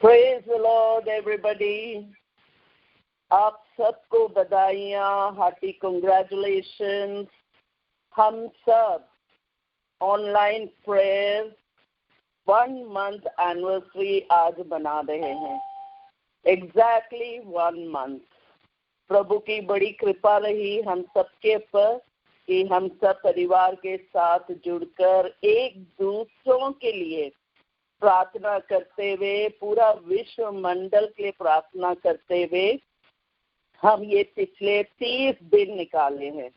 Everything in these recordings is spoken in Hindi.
Praise the Lord everybody. आप सबको बधाइयाँ, हार्टी कंग्रेचुलेशन। हम सब ऑनलाइन प्रेयर 1 मंथ एनिवर्सरी आज मना रहे हैं। Exactly 1 month. प्रभु की बड़ी कृपा रही हम सबके पर कि हम सब परिवार के साथ जुड़कर एक दूसरों के लिए प्रार्थना करते हुए, पूरा विश्व मंडल के लिए प्रार्थना करते हुए हम ये पिछले 30 दिन निकाले हैं।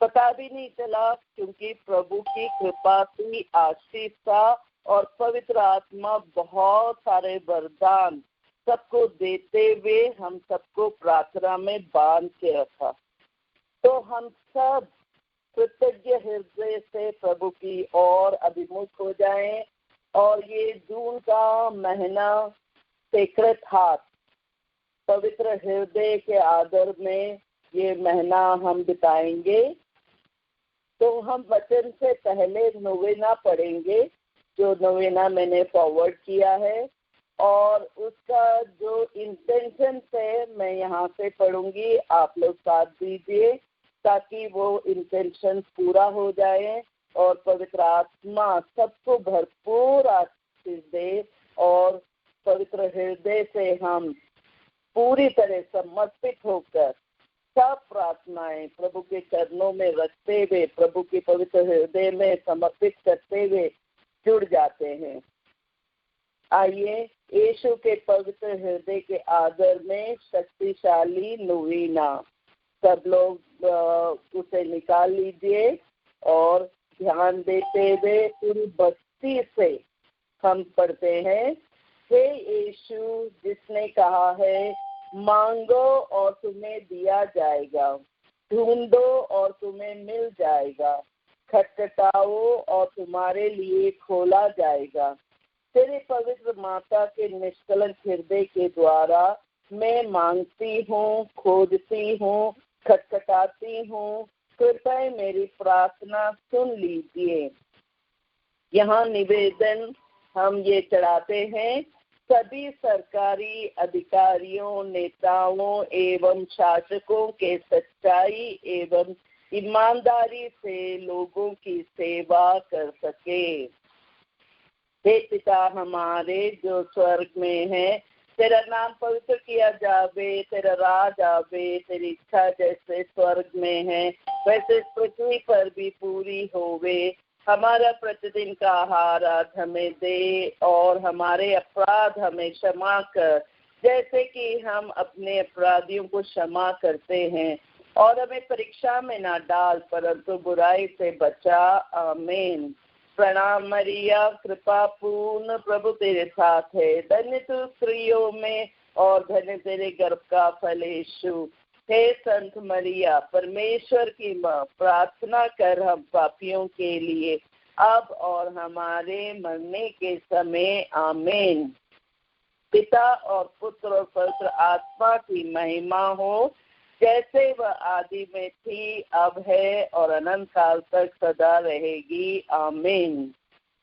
पता भी नहीं चला क्योंकि प्रभु की कृपा थी, आशीष था और पवित्र आत्मा बहुत सारे वरदान सबको देते हुए हम सबको प्रार्थना में बांध के रखा। तो हम सब कृतज्ञ हृदय से प्रभु की ओर अभिमुख हो जाएं और ये जून का महीना सेक्रेट हार्ट, पवित्र हृदय के आदर में ये महीना हम बिताएंगे। तो हम वचन से पहले नोवेना पढ़ेंगे, जो नोवेना मैंने फॉरवर्ड किया है, और उसका जो इंटेंशन है मैं यहाँ से पढ़ूंगी, आप लोग साथ दीजिए ताकि वो इंटेंशन पूरा हो जाए और पवित्र आत्मा सबको भरपूर आशीष दे और पवित्र हृदय से हम पूरी तरह समर्पित होकर सब प्रार्थनाएं प्रभु के चरणों में रखते हुए, प्रभु के पवित्र हृदय में समर्पित करते हुए जुड़ जाते हैं। आइए यीशु के पवित्र हृदय के आदर में शक्तिशाली नोवेना सब लोग उसे निकाल लीजिए और ध्यान देते हुए पूरी भक्ति से हम पढ़ते हैं। हे यीशु, जिसने कहा है मांगो और तुम्हें दिया जाएगा, ढूंढो और तुम्हें मिल जाएगा, खटखटाओ और तुम्हारे लिए खोला जाएगा। तेरे पवित्र माता के निष्कलंक हृदय के द्वारा मैं मांगती हूँ, खोजती हूँ, खटखटाती हूँ, कृपया मेरी प्रार्थना सुन लीजिए। यहाँ निवेदन हम ये चढ़ाते हैं, सभी सरकारी अधिकारियों, नेताओं एवं शासकों के सच्चाई एवं ईमानदारी से लोगों की सेवा कर सके। हे पिता हमारे जो स्वर्ग में है, तेरा नाम पवित्र किया जावे, तेरा राज आवे, तेरी इच्छा जैसे स्वर्ग में है वैसे पृथ्वी पर भी पूरी होवे। हमारा प्रतिदिन का आहार आज हमें दे और हमारे अपराध हमें क्षमा कर, जैसे कि हम अपने अपराधियों को क्षमा करते हैं, और हमें परीक्षा में ना डाल परंतु बुराई से बचा। आमीन। प्रणाम मरिया, कृपा पूर्ण प्रभु तेरे साथ है, धन्य तू स्त्रियों में और धन्य तेरे गर्भ का फल यीशु। हे संत मरिया, परमेश्वर की माँ, प्रार्थना कर हम पापियों के लिए अब और हमारे मरने के समय। आमीन। पिता और पुत्र और पवित्र आत्मा की महिमा हो, जैसे वह आदि में थी, अब है और अनंत काल तक सदा रहेगी। आमीन।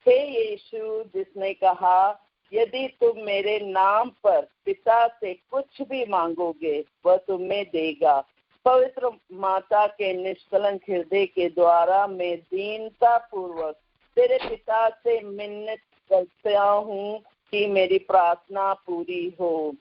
हे यीशु, जिसने कहा यदि तुम मेरे नाम पर पिता से कुछ भी मांगोगे वह तुम्हें देगा, पवित्र माता के निष्कलंक हृदय के द्वारा मैं दीनता पूर्वक तेरे पिता से मिन्नत करता हूँ कि मेरी प्रार्थना पूरी हो।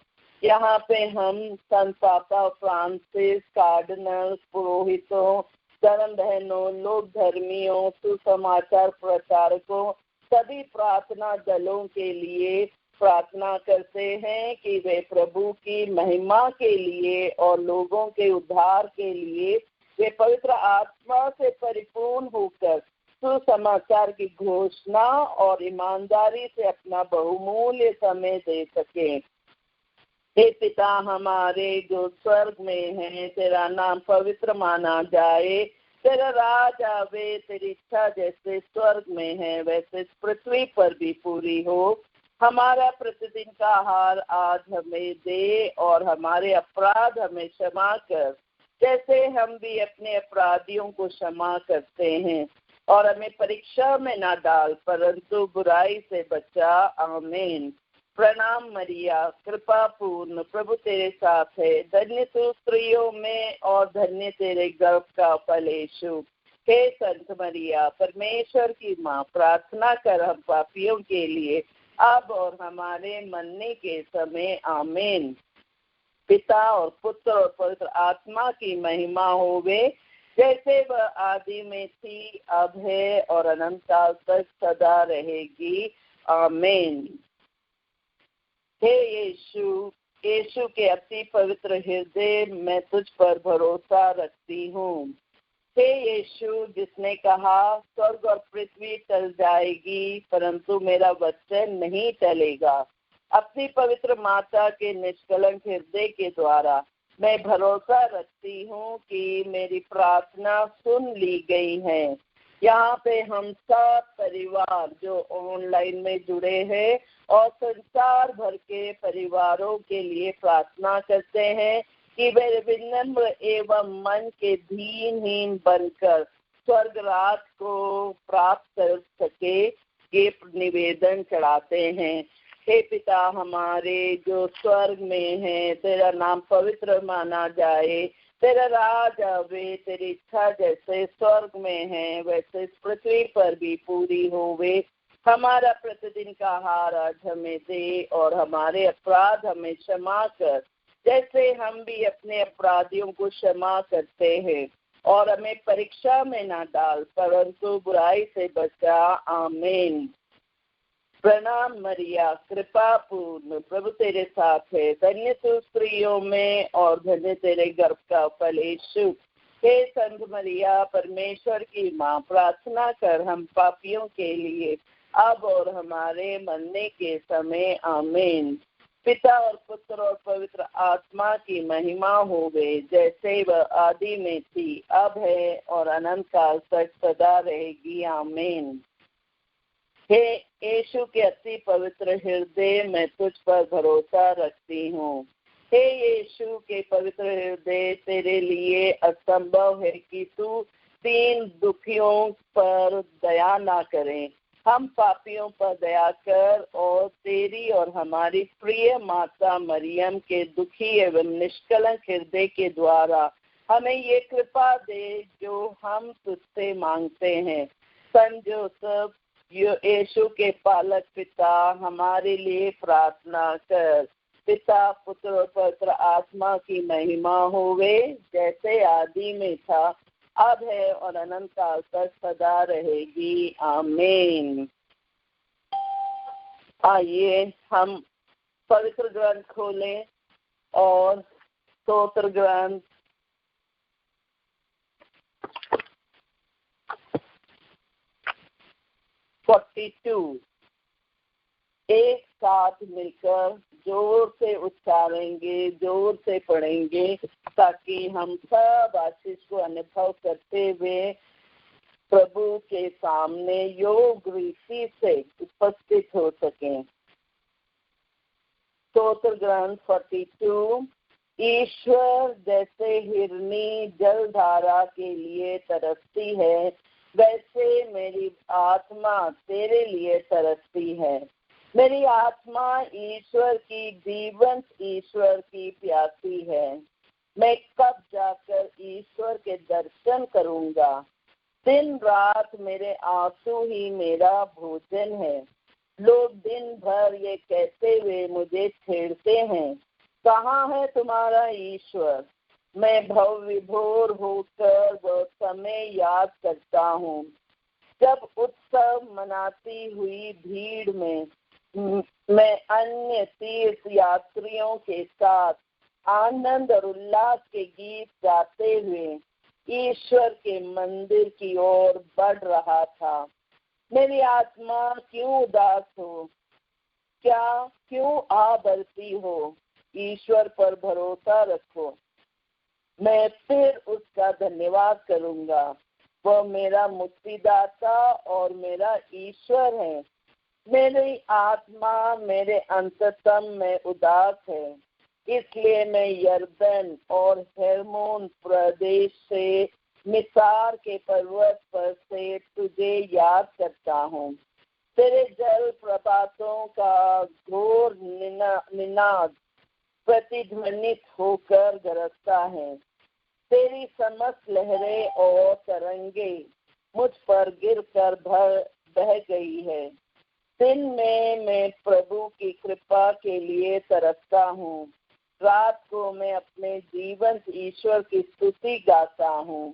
यहाँ पे हम संत पापा फ्रांसिस, कार्डिनल, पुरोहितों, धर्म बहनों, लोक धर्मियों, सुसमाचार प्रचारकों, सभी प्रार्थना दलों के लिए प्रार्थना करते हैं कि वे प्रभु की महिमा के लिए और लोगों के उद्धार के लिए वे पवित्र आत्मा से परिपूर्ण होकर सुसमाचार की घोषणा और ईमानदारी से अपना बहुमूल्य समय दे सकें। हे पिता हमारे जो स्वर्ग में है, तेरा नाम पवित्र माना जाए, तेरा राज आवे, तेरी इच्छा जैसे स्वर्ग में है वैसे पृथ्वी पर भी पूरी हो। हमारा प्रतिदिन का आहार आज हमें दे और हमारे अपराध हमें क्षमा कर, जैसे हम भी अपने अपराधियों को क्षमा करते हैं, और हमें परीक्षा में ना डाल परंतु बुराई से बचा। आमीन। प्रणाम मरिया, कृपा पूर्ण, प्रभु तेरे साथ है। धन्य तू स्त्रियों में और धन्य तेरे गर्भ का फल यीशु। हे संत मरिया, परमेश्वर की माँ, प्रार्थना कर हम पापियों के लिए, अब और हमारे मरने के समय। आमीन। पिता और पुत्र और पवित्र आत्मा की महिमा होवे, जैसे वह आदि में थी, अब है और अनंत काल तक सदा रहेगी। आमीन। हे यीशु, यीशु के अति पवित्र हृदय, मैं तुझ पर भरोसा रखती हूँ। हे यीशु, जिसने कहा स्वर्ग और पृथ्वी टल जाएगी परंतु मेरा वचन नहीं टलेगा, अपनी पवित्र माता के निष्कलंक हृदय के द्वारा मैं भरोसा रखती हूँ कि मेरी प्रार्थना सुन ली गई है। यहाँ पे हम सब परिवार जो ऑनलाइन में जुड़े हैं और संसार भर के परिवारों के लिए प्रार्थना करते हैं कि वे विनम्र एवं मन के दीनहीन बनकर स्वर्ग राज को प्राप्त कर सके, ये निवेदन चढ़ाते हैं। हे पिता हमारे जो स्वर्ग में है, तेरा नाम पवित्र माना जाए, तेरा राज आवे, तेरी इच्छा जैसे स्वर्ग में है वैसे इस पृथ्वी पर भी पूरी होवे। हमारा प्रतिदिन का आहार आज हमें दे और हमारे अपराध हमें क्षमा कर, जैसे हम भी अपने अपराधियों को क्षमा करते हैं, और हमें परीक्षा में ना डाल परंतु बुराई से बचा। आमीन। प्रणाम मरिया, कृपा पूर्ण, प्रभु तेरे साथ है। धन्य तू स्त्रियों में और धन्य तेरे गर्भ का फल यीशु। हे संत मरिया, परमेश्वर की माँ, प्रार्थना कर हम पापियों के लिए, अब और हमारे मरने के समय। आमीन। पिता और पुत्र और पवित्र आत्मा की महिमा होवे, जैसे वह आदि में थी, अब है और अनंत काल तक सदा रहेगी। आमीन। हे यीशु के अति पवित्र हृदय, मैं तुझ पर भरोसा रखती हूँ। हे यीशु के पवित्र हृदय, तेरे लिए असंभव है कि तू तीन दुखियों पर दया ना करे। हम पापियों पर दया कर और तेरी और हमारी प्रिय माता मरियम के दुखी एवं निष्कलंक हृदय के द्वारा हमें ये कृपा दे जो हम तुझसे मांगते हैं। संत जोसेफ, यीशु के पालक पिता, हमारे लिए प्रार्थना कर। पिता, पुत्र और पवित्र आत्मा की महिमा होवे, जैसे आदि में था, अब है और अनंत काल तक सदा रहेगी। आमीन। आइए हम पवित्र ग्रंथ खोलें और स्तोत्र ग्रंथ एक साथ मिलकर जोर से उच्चारेंगे, जोर से पढ़ेंगे, ताकि हम सब आशीष को अनुभव करते हुए प्रभु के सामने योग रीति से उपस्थित हो सकें। स्तोत्र ग्रंथ 42। ईश्वर, जैसे हिरनी जलधारा के लिए तरसती है, वैसे मेरी आत्मा तेरे लिए तरसती है। मेरी आत्मा ईश्वर की, जीवंत ईश्वर की प्यासी है। मैं कब जाकर ईश्वर के दर्शन करूंगा? दिन रात मेरे आंसू ही मेरा भोजन है। लोग दिन भर ये कहते हुए मुझे छेड़ते हैं, कहाँ है तुम्हारा ईश्वर? मैं भव विभोर होकर वह समय याद करता हूँ, जब उत्सव मनाती हुई भीड़ में मैं अन्य तीर्थ यात्रियों के साथ आनंद और उल्लास के गीत गाते हुए ईश्वर के मंदिर की ओर बढ़ रहा था। मेरी आत्मा क्यों उदास हो? क्या क्यों आबरती हो? ईश्वर पर भरोसा रखो। मैं फिर उसका धन्यवाद करूंगा। वह मेरा मुक्तिदाता और मेरा ईश्वर है। मेरी आत्मा मेरे अंततम में उदास है, इसलिए मैं यरदन और हेर्मोन प्रदेश से मिसार के पर्वत पर से तुझे याद करता हूँ। तेरे जल प्रपातों का घोर निनाद प्रतिध्वनित होकर गरजता है। तेरी समस्त लहरें और तरंगे मुझ पर गिरकर बह गई है। दिन में मैं प्रभु की कृपा के लिए तरसता हूँ, रात को मैं अपने जीवंत ईश्वर की स्तुति गाता हूँ।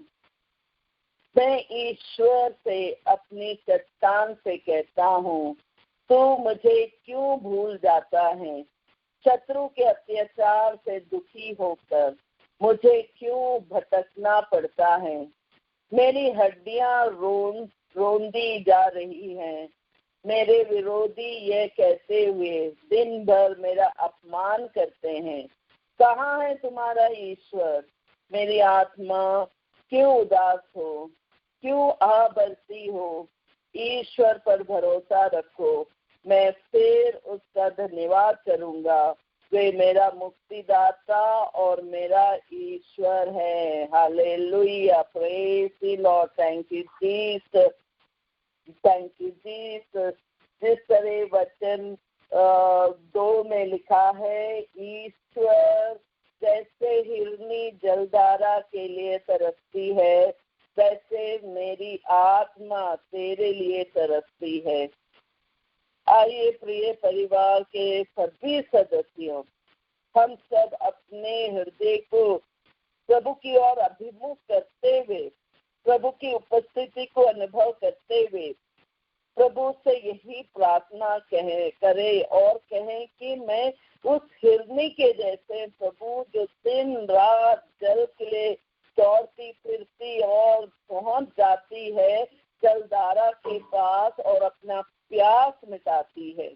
मैं ईश्वर से अपनी चट्टान से कहता हूँ, तू मुझे क्यों भूल जाता है? शत्रु के अत्याचार से दुखी होकर मुझे क्यों भटकना पड़ता है? मेरी हड्डियां रोंदी जा रही हैं। मेरे विरोधी यह कहते हुए दिन भर मेरा अपमान करते हैं, कहाँ है तुम्हारा ईश्वर? मेरी आत्मा क्यों उदास हो, क्यों आह भरती हो? ईश्वर पर भरोसा रखो, मैं फिर उसका धन्यवाद करूंगा। वे मेरा मुक्तिदाता और मेरा ईश्वर है। Hallelujah, praise the Lord. Thank you Jesus, thank you Jesus. जिस तरह वचन 2 में लिखा है, ईश्वर जैसे हिरनी जलधारा के लिए तरसती है, वैसे मेरी आत्मा तेरे लिए तरसती है। आइए प्रिय परिवार के सभी सदस्यों, हम सब अपने हृदय को प्रभु की ओर अभिमुख करते हुए, प्रभु की उपस्थिति को अनुभव करते हुए प्रभु से यही प्रार्थना करें और कहें कि मैं उस हिरनी के जैसे प्रभु जो दिन रात जल के लिए दौड़ती फिरती और पहुंच जाती है जलधारा के पास और अपना प्यास मिटाती है,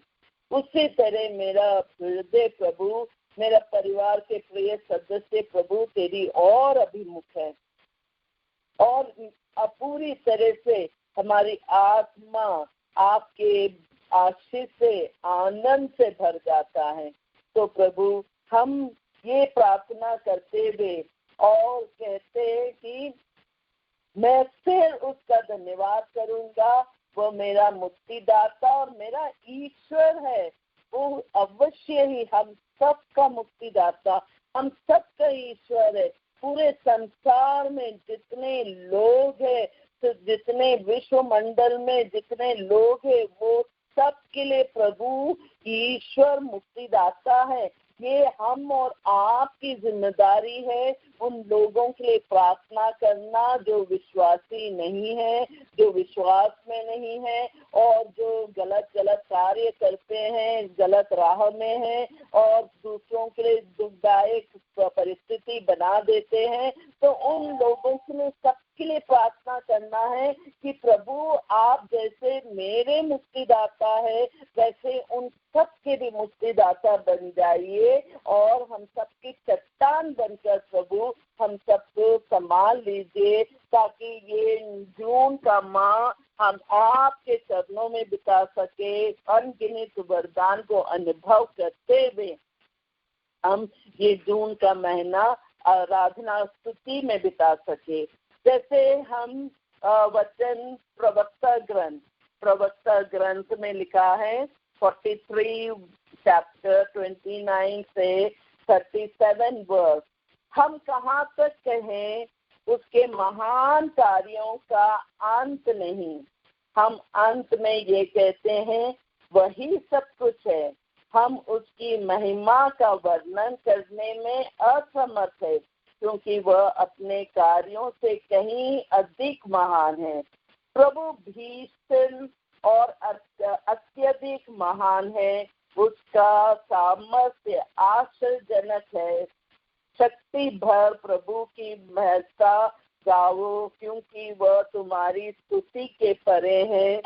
उसी तरह मेरा हृदय प्रभु, मेरा परिवार के प्रिय सदस्य प्रभु तेरी और अभिमुख है और पूरी तरह से हमारी आत्मा आपके आशीष से आनंद से भर जाता है। तो प्रभु हम ये प्रार्थना करते हुए और कहते हैं कि मैं फिर उसका धन्यवाद करूंगा। वो मेरा मुक्तिदाता और मेरा ईश्वर है। वो अवश्य ही हम सबका मुक्तिदाता, हम सबका ईश्वर है। पूरे संसार में जितने लोग हैं, तो जितने विश्व मंडल में जितने लोग हैं, वो सबके लिए प्रभु ईश्वर मुक्तिदाता है। ये हम और आपकी जिम्मेदारी है उन लोगों के लिए प्रार्थना करना जो विश्वासी नहीं है, जो विश्वास में नहीं है और जो गलत कार्य करते हैं, गलत राह में हैं और दूसरों के लिए दुखदायक परिस्थिति बना देते हैं। तो उन लोगों के लिए सबके लिए प्रार्थना करना है कि प्रभु आप जैसे मेरे मुक्तिदाता है, वैसे उन सबके भी मुक्तिदाता बन जाइए और हम सबकी चट्टान बनकर प्रभु हम सबको संभाल लीजिए, ताकि ये जून का माह हम आपके चरणों में बिता सके, अनगिनत वरदान को अनुभव करते हुए हम ये जून का महीना आराधना स्तुति में बिता सके। जैसे हम वचन प्रवक्ता ग्रंथ में लिखा है 43 चैप्टर 29 से 37 वर्स, हम कहाँ तक कहें उसके महान कार्यों का अंत नहीं। हम अंत में ये कहते हैं वही सब कुछ है। हम उसकी महिमा का वर्णन करने में असमर्थ है, क्योंकि वह अपने कार्यों से कहीं अधिक महान है। प्रभु भीषण और अत्यधिक महान है, उसका सामर्थ्य आश्चर्यजनक है। शक्ति भर प्रभु की महत्ता गाओ, क्योंकि वह तुम्हारी स्तुति के परे है।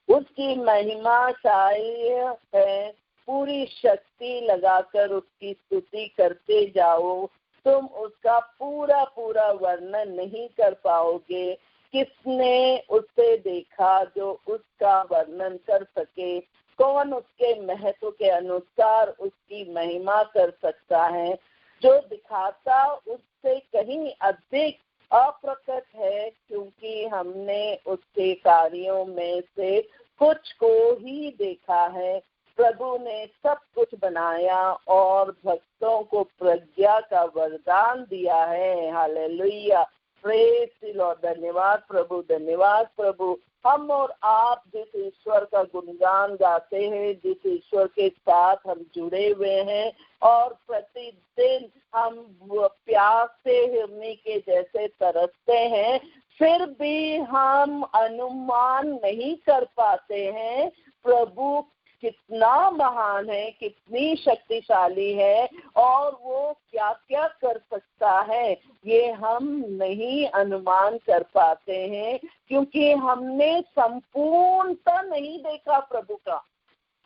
उसकी महिमा शाही है, पूरी शक्ति लगाकर उसकी स्तुति करते जाओ। तुम उसका पूरा वर्णन नहीं कर पाओगे। किसने उसे देखा जो उसका वर्णन कर सके? कौन उसके महत्व के अनुसार उसकी महिमा कर सकता है? जो दिखाता उससे कहीं अधिक अप्रकट है, क्योंकि हमने उसके कार्यों में से कुछ को ही देखा है। प्रभु ने सब कुछ बनाया और भक्तों को प्रज्ञा का वरदान दिया है। Hallelujah, praise the Lord. धन्यवाद प्रभु, धन्यवाद प्रभु। हम और आप जिस ईश्वर का गुणगान गाते हैं, जिस ईश्वर के साथ हम जुड़े हुए हैं और प्रतिदिन हम प्यास से हिरनी के जैसे तरसते हैं, फिर भी हम अनुमान नहीं कर पाते हैं प्रभु कितना महान है, कितनी शक्तिशाली है और वो क्या क्या कर सकता है, ये हम नहीं अनुमान कर पाते हैं क्योंकि हमने संपूर्णता नहीं देखा प्रभु का।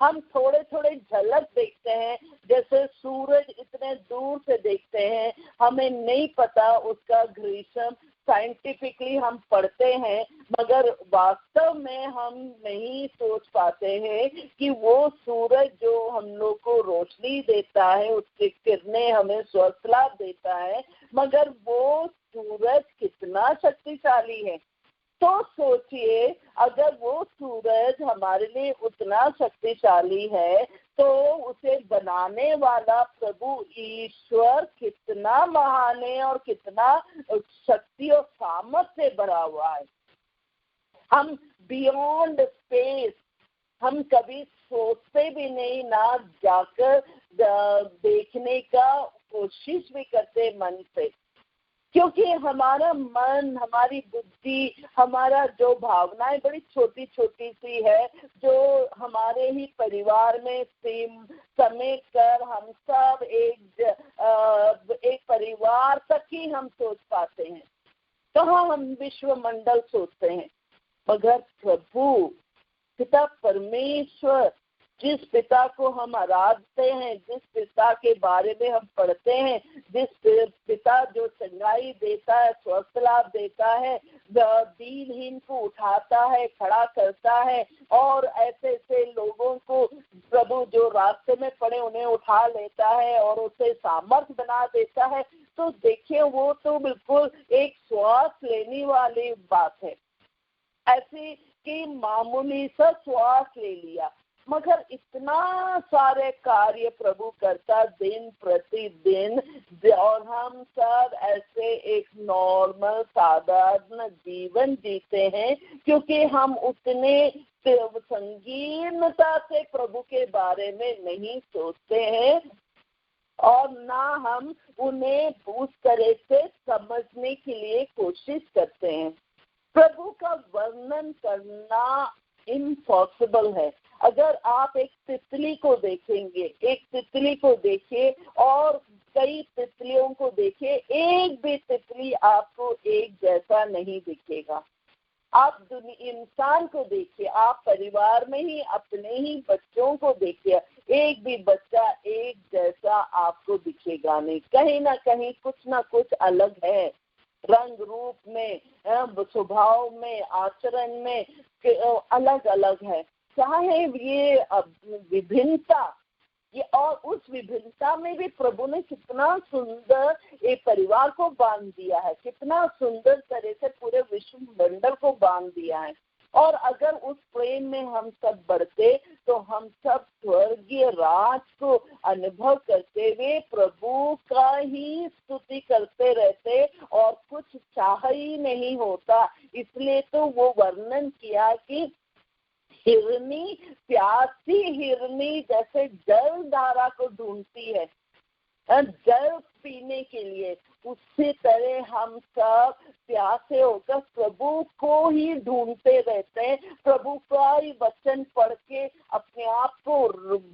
हम थोड़े थोड़े झलक देखते हैं, जैसे सूरज इतने दूर से देखते हैं, हमें नहीं पता उसका ग्रीष्म, साइंटिफिकली हम पढ़ते हैं मगर वास्तव में हम नहीं सोच पाते हैं कि वो सूरज जो हम लोग को रोशनी देता है, उसकी किरणें हमें स्वस्थ लाभ देता है, मगर वो सूरज कितना शक्तिशाली है। तो सोचिए, अगर वो सूरज हमारे लिए उतना शक्तिशाली है तो उसे बनाने वाला प्रभु ईश्वर कितना महान है और कितना शक्ति और सामर्थ्य से भरा हुआ है। हम बियॉन्ड स्पेस हम कभी सोचते भी नहीं, ना जाकर देखने का कोशिश भी करते मन से, क्योंकि हमारा मन, हमारी बुद्धि, हमारा जो भावनाएं बड़ी छोटी छोटी सी है, जो हमारे ही परिवार में समेट कर हम सब एक परिवार तक ही हम सोच पाते हैं। कहाँ हम विश्व मंडल सोचते हैं, मगर प्रभु पिता परमेश्वर, जिस पिता को हम आराधते हैं, जिस पिता के बारे में हम पढ़ते हैं, जिस पिता जो चंगाई देता है, स्वस्थ लाभ देता है, दीनहीन को उठाता है, खड़ा करता है और ऐसे ऐसे लोगों को प्रभु जो रास्ते में पड़े उन्हें उठा लेता है और उसे सामर्थ बना देता है, तो देखिए वो तो बिल्कुल एक श्वास लेने वाली बात है। ऐसी कि मामूली सा श्वास ले लिया, मगर इतना सारे कार्य प्रभु करता दिन प्रतिदिन, और हम सब ऐसे एक नॉर्मल साधारण जीवन जीते हैं क्योंकि हम उतने संगीनता से प्रभु के बारे में नहीं सोचते हैं और ना हम उन्हें उस तरह से समझने के लिए कोशिश करते हैं। प्रभु का वर्णन करना इम्पॉसिबल है। अगर आप एक तितली को देखेंगे, एक तितली को देखिए और कई तितलियों को देखिए, एक भी तितली आपको एक जैसा नहीं दिखेगा। आप इंसान को देखिए, आप परिवार में ही अपने ही बच्चों को देखिए, एक भी बच्चा एक जैसा आपको दिखेगा नहीं, कहीं ना कहीं कुछ ना कुछ अलग है, रंग रूप में, स्वभाव में, आचरण में अलग अलग है। चाहे ये विभिन्नता, ये और उस विभिन्नता में भी प्रभु ने कितना सुंदर एक परिवार को बांध दिया है, कितना सुंदर तरह से पूरे विश्व मंडल को बांध दिया है। और अगर उस प्रेम में हम सब बढ़ते तो हम सब स्वर्गीय राज को अनुभव करते हुए प्रभु का ही स्तुति करते रहते और कुछ चाह ही नहीं होता। इसलिए तो वो वर्णन किया कि हिरनी, प्यासी हिरनी जैसे जल धारा को ढूंढती है जल पीने के लिए, उसी तरह हम सब प्यासे होकर प्रभु को ही ढूंढते रहते हैं। प्रभु का ही वचन पढ़ के अपने आप को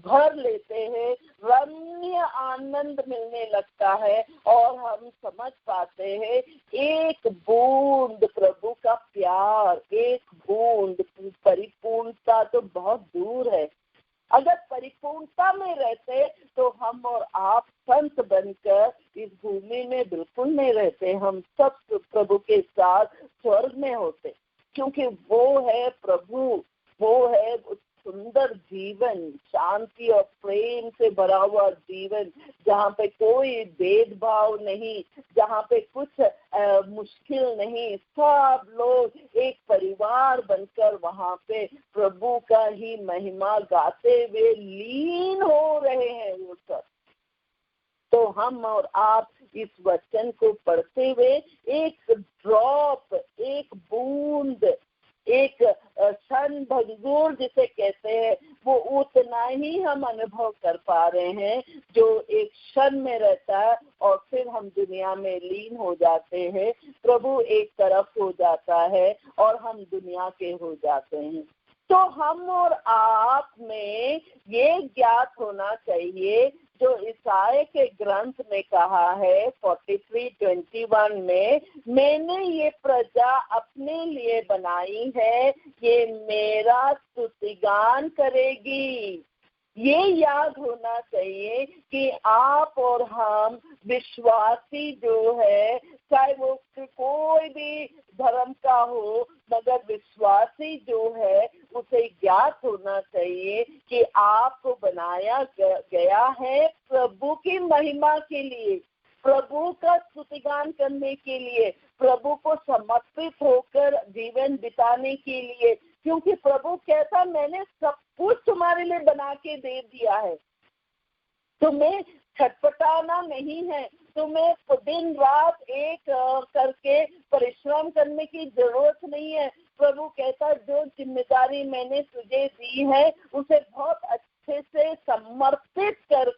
भर लेते हैं, रम्य आनंद मिलने लगता है और हम समझ पाते हैं एक बूंद प्रभु का प्यार, एक बूंद परिपूर्णता तो बहुत दूर है। अगर परिपूर्णता में रहते तो हम और आप संत बनकर इस भूमि में बिल्कुल नहीं रहते, हम सब प्रभु के साथ स्वर्ग में होते, क्योंकि वो है प्रभु, वो है सुंदर जीवन, शांति और प्रेम से भरा हुआ जीवन, जहाँ पे कोई भेदभाव नहीं, जहाँ पे कुछ मुश्किल नहीं, सब लोग एक परिवार बनकर वहाँ पे प्रभु का ही महिमा गाते हुए लीन हो रहे हैं वो सब। तो हम और आप इस वचन को पढ़ते हुए एक ड्रॉप, एक बूंद, एक क्षण भंगुर जिसे कहते हैं, वो उतना ही हम अनुभव कर पा रहे हैं जो एक क्षण में रहता है और फिर हम दुनिया में लीन हो जाते हैं। प्रभु एक तरफ हो जाता है और हम दुनिया के हो जाते हैं। तो हम और आप में ये ज्ञात होना चाहिए जो ईसाया के ग्रंथ में कहा है 43:21 में, मैंने ये प्रजा अपने लिए बनाई है, ये मेरा स्तुतिगान करेगी। ये याद होना चाहिए कि आप और हम विश्वासी जो है, चाहे वो कोई भी धर्म का हो, मगर विश्वासी जो है उसे ज्ञात होना चाहिए कि आपको बनाया गया है प्रभु की महिमा के लिए, प्रभु का स्तुतिगान करने के लिए, प्रभु को समर्पित होकर जीवन बिताने के लिए। क्योंकि प्रभु कहता, मैंने सब कुछ तुम्हारे लिए बना के दे दिया है, तुम्हें छटपटाना नहीं है, तुम्हें दिन रात एक करके परिश्रम करने की जरूरत नहीं है। प्रभु कहता, जो जिम्मेदारी मैंने तुझे दी है उसे बहुत अच्छे से समर्पित कर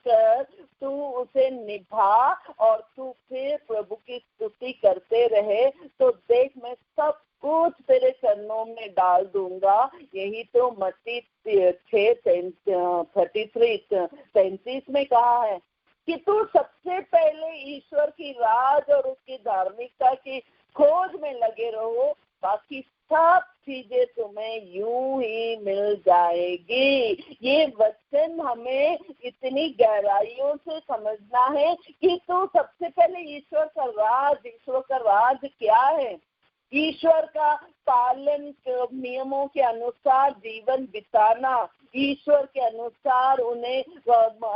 तू उसे निभा और तू फिर प्रभु की स्तुति करते रहे, तो देख मैं सब कुछ तेरे चरणों में डाल दूंगा। यही तो मत्ती 6:33 में कहा है कि तू सबसे पहले ईश्वर की राज और उसकी धार्मिकता की खोज में लगे रहो, बाकी सब चीजें तुम्हें यूं ही मिल जाएगी। ये वचन हमें इतनी गहराइयों से समझना है कि तू सबसे पहले ईश्वर का राज क्या है, ईश्वर का पालन, नियमों के अनुसार जीवन बिताना, ईश्वर के अनुसार उन्हें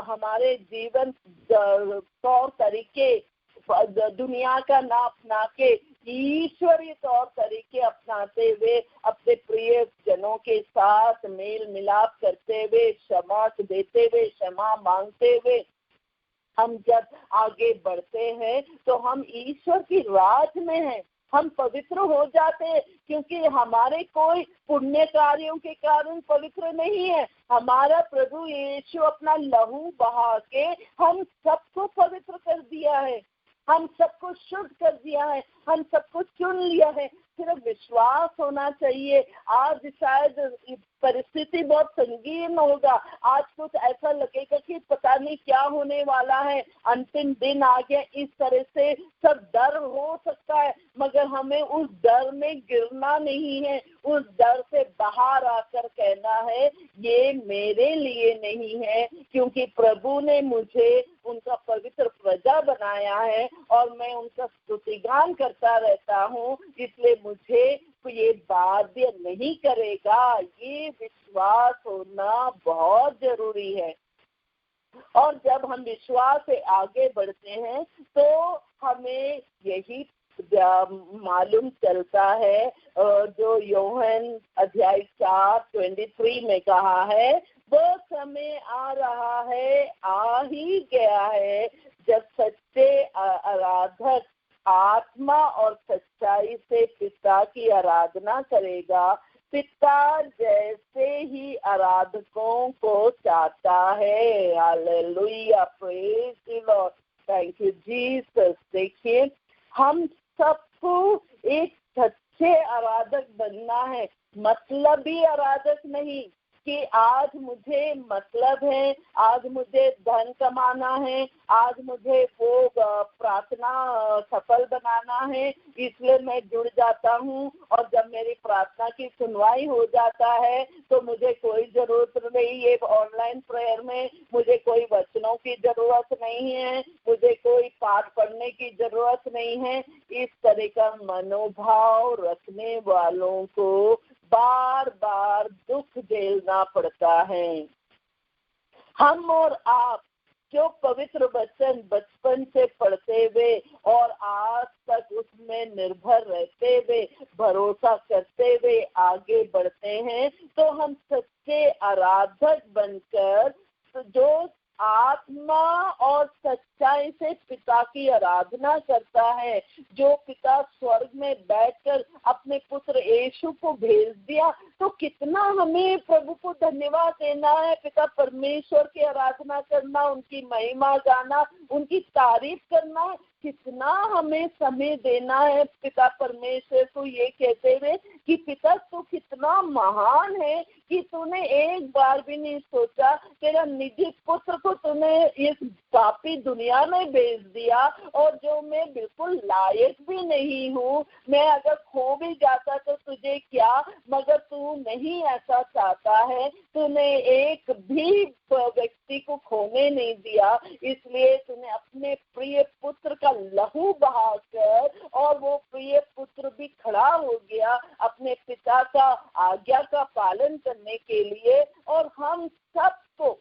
हमारे जीवन तौर तरीके, दुनिया का ना अपना के ईश्वरीय तौर तरीके अपनाते हुए अपने प्रिय जनों के साथ मेल मिलाप करते हुए, क्षमा देते हुए, क्षमा मांगते हुए हम जब आगे बढ़ते हैं तो हम ईश्वर की राज में हैं। हम पवित्र हो जाते हैं क्योंकि हमारे कोई पुण्य कार्यों के कारण पवित्र नहीं है। हमारा प्रभु यीशु अपना लहू बहा के हम सबको पवित्र कर दिया है, हम सबको शुद्ध कर दिया है, हम सबको चुन लिया है। सिर्फ विश्वास होना चाहिए। आज शायद परिस्थिति बहुत संगीन होगा, आज कुछ ऐसा लगेगा कि पता नहीं क्या होने वाला है, अंतिम दिन आ गया, इस तरह से सब डर हो सकता है, मगर हमें उस डर में गिरना नहीं है। उस डर से बाहर आकर कहना है ये मेरे लिए नहीं है, क्योंकि प्रभु ने मुझे उनका पवित्र प्रजा बनाया है और मैं उनका स्तुतिगान करता रहता हूँ, इसलिए मुझे ये बाध्य नहीं करेगा। ये विश्वास होना बहुत जरूरी है। और जब हम विश्वास से आगे बढ़ते हैं तो हमें यही मालूम चलता है जो यूहन्ना अध्याय 4:23 में कहा है, वो समय आ रहा है, आ ही गया है, जब सच्चे आराधक आत्मा और सच्चाई से पिता की आराधना करेगा। पिता जैसे ही आराधकों को चाहता है। Hallelujah, praise the Lord, thank you Jesus. देखिए, हम सबको एक सच्चे आराधक बनना है, मतलबी आराधक नहीं कि आज मुझे मतलब है, आज मुझे धन कमाना है, आज मुझे वो प्रार्थना सफल बनाना है, इसलिए मैं जुड़ जाता हूँ और जब मेरी प्रार्थना की सुनवाई हो जाता है तो मुझे कोई जरूरत नहीं है ऑनलाइन प्रेयर में, मुझे कोई वचनों की जरूरत नहीं है, मुझे कोई पाठ पढ़ने की जरूरत नहीं है। इस तरह का मनोभाव रखने वालों को बार बार दुख झेलना पड़ता है। हम और आप जो पवित्र वचन बचपन से पढ़ते हुए और आज तक उसमें निर्भर रहते हुए, भरोसा करते हुए आगे बढ़ते हैं, तो हम सच्चे आराधक बनकर जो आत्मा और सच्चाई से पिता की आराधना करता है, जो पिता स्वर्ग में बैठकर अपने पुत्र यीशु को भेज दिया, तो कितना हमें प्रभु को धन्यवाद देना है। पिता परमेश्वर की आराधना करना, उनकी महिमा गाना, उनकी तारीफ करना, कितना हमें समय देना है पिता परमेश्वर को ये कहते हुए कि पिता तू कितना महान है कि तूने एक बार भी नहीं सोचा, तेरा निजी पुत्र को तूने इस पापी दुनिया में भेज दिया, और जो मैं बिल्कुल लायक भी नहीं हूँ, मैं अगर खो भी जाता तो तुझे क्या, मगर तू नहीं ऐसा चाहता है। तूने एक भी व्यक्ति को खोने नहीं दिया, इसलिए तूने अपने प्रिय पुत्र का लहू बहाकर, और वो प्रिय पुत्र भी खड़ा हो गया अपने पिता का आज्ञा का पालन करने के लिए, और हम सबको,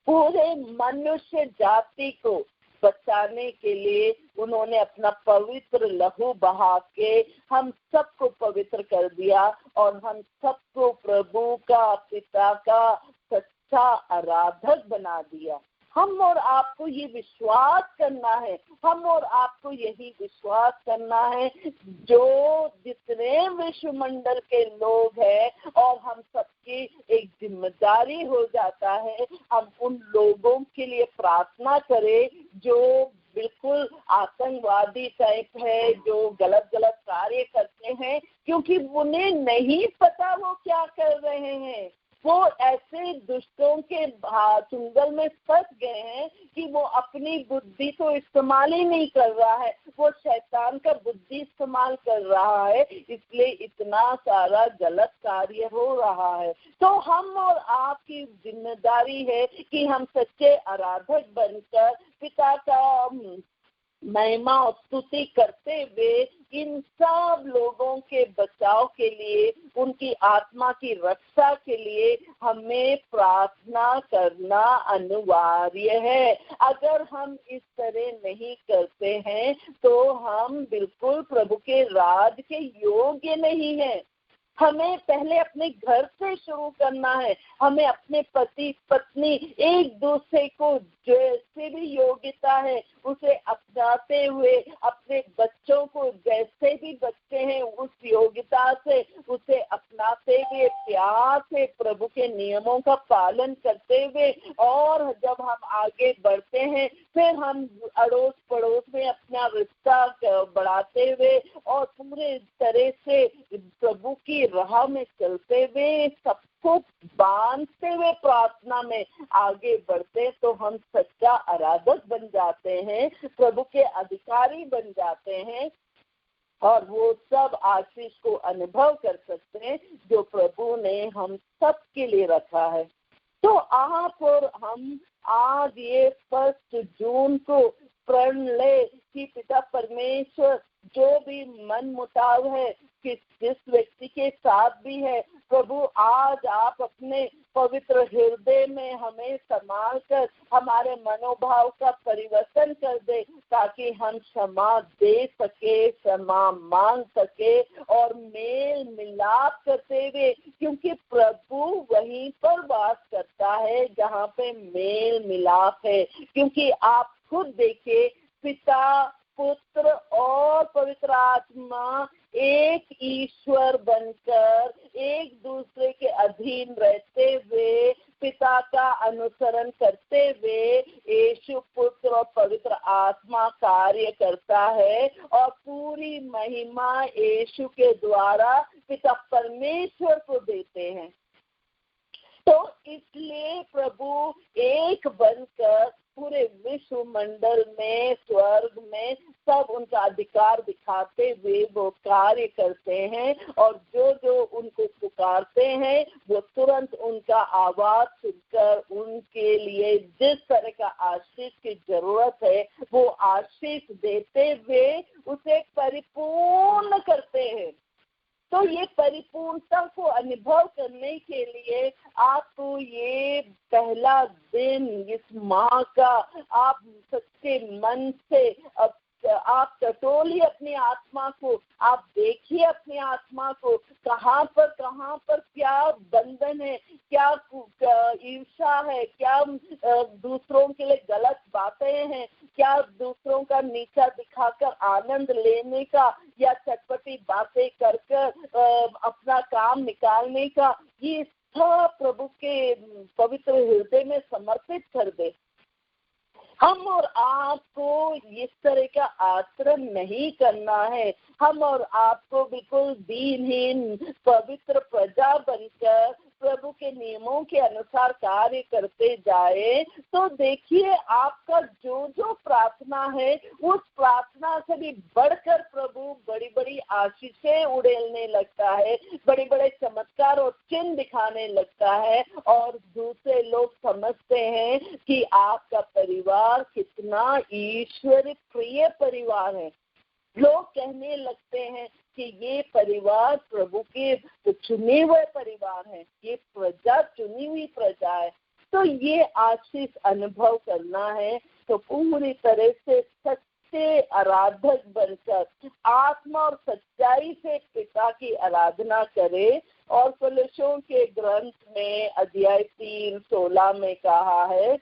पूरे मनुष्य जाति को बचाने के लिए उन्होंने अपना पवित्र लहू बहा के हम सबको पवित्र कर दिया, और हम सबको प्रभु का, पिता का सच्चा आराधक बना दिया। हम और आपको ये विश्वास करना है, हम और आपको यही विश्वास करना है, जो जितने विश्वमंडल के लोग हैं, और हम सबकी एक जिम्मेदारी हो जाता है, हम उन लोगों के लिए प्रार्थना करें जो बिल्कुल आतंकवादी टाइप है, जो गलत कार्य करते हैं, क्योंकि उन्हें नहीं पता वो क्या कर रहे हैं। वो ऐसे दुष्टों के चुंगल में फंस गए हैं कि वो अपनी बुद्धि तो इस्तेमाल ही नहीं कर रहा है, वो शैतान का बुद्धि इस्तेमाल कर रहा है, इसलिए इतना सारा गलत कार्य हो रहा है। तो हम और आपकी जिम्मेदारी है कि हम सच्चे आराधक बनकर पिता का महिमा और स्तुति करते हुए इन सब लोगों के बचाव के लिए, उनकी आत्मा की रक्षा के लिए हमें प्रार्थना करना अनिवार्य है। अगर हम इस तरह नहीं करते हैं तो हम बिल्कुल प्रभु के राज के योग्य नहीं हैं। हमें पहले अपने घर से शुरू करना है। हमें अपने पति पत्नी एक दूसरे को जैसे भी योग्यता है उसे अपनाते हुए, अपने बच्चों को जैसे भी बच्चे हैं उस योग्यता से उसे अपनाते हुए, प्यार से प्रभु के नियमों का पालन करते हुए, और जब हम आगे बढ़ते हैं फिर हम अड़ोस पड़ोस में अपना रिश्ता बढ़ाते हुए और पूरे तरह से प्रभु की राह में चलते हुए, सबको बांधते हुए प्रार्थना में आगे बढ़ते, तो हम सच्चा आराधक बन जाते हैं, प्रभु के अधिकारी बन जाते हैं, और वो सब आशीष को अनुभव कर सकते हैं जो प्रभु ने हम सब के लिए रखा है। तो आप और हम आज ये 1 जून को प्रण ले कि पिता परमेश्वर जो भी मन मुटाव है जिस व्यक्ति के साथ भी है, प्रभु आज आप अपने पवित्र हृदय में हमें संभाल कर हमारे मनोभाव का परिवर्तन कर दे, ताकि हम क्षमा दे सके, क्षमा मांग सके और मेल मिलाप करते हुए, क्योंकि प्रभु वहीं पर वास करता है जहाँ पे मेल मिलाप है। क्योंकि आप खुद देखिए, पिता, पुत्र और पवित्र आत्मा एक ईश्वर बनकर एक दूसरे के अधीन रहते हुए, पिता का अनुसरण करते हुए यीशु पुत्र और पवित्र आत्मा कार्य करता है, और पूरी महिमा यीशु के द्वारा पिता परमेश्वर को देते हैं। तो इसलिए प्रभु एक बनकर पूरे विश्व मंडल में, स्वर्ग में सब उनका अधिकार दिखाते हुए वो कार्य करते हैं, और जो जो उनको पुकारते हैं वो तुरंत उनका आवाज सुनकर उनके लिए जिस तरह का आशीष की जरूरत है वो आशीष देते हुए उसे परिपूर्ण करते हैं। तो ये परिपूर्णता को अनुभव करने के लिए आपको ये पहला दिन इस माह का आप सच्चे मन से आप टटोलिए अपनी आत्मा को, आप देखिए अपनी आत्मा को, कहाँ पर क्या बंधन है, क्या ईर्ष्या है, क्या दूसरों के लिए गलत बातें हैं, क्या दूसरों का नीचा दिखाकर आनंद लेने का या चटपटी बातें कर अपना काम निकालने का, ये सब प्रभु के पवित्र हृदय में समर्पित कर दे। हम और आपको इस तरह का आचरण नहीं करना है। हम और आपको बिल्कुल दीनहीन पवित्र प्रजा बनकर प्रभु के नियमों के अनुसार कार्य करते जाए, तो देखिए आपका जो जो प्रार्थना है उस प्रार्थना से भी बढ़कर प्रभु बड़ी बड़ी आशीषें उड़ेलने लगता है, बड़े बड़े चमत्कार और चिन्ह दिखाने लगता है, और दूसरे लोग समझते हैं कि आपका परिवार कितना ईश्वर प्रिय परिवार है। लोग कहने लगते हैं कि ये परिवार प्रभु के चुने हुए परिवार है, ये प्रजा चुनी हुई प्रजा है। तो ये आशीष अनुभव करना है तो पूरी तरह से सच्चे आराधक बनकर आत्मा और सच्चाई से पिता की आराधना करें। और कोलोसियों के ग्रंथ में अध्याय 3:16 में कहा है,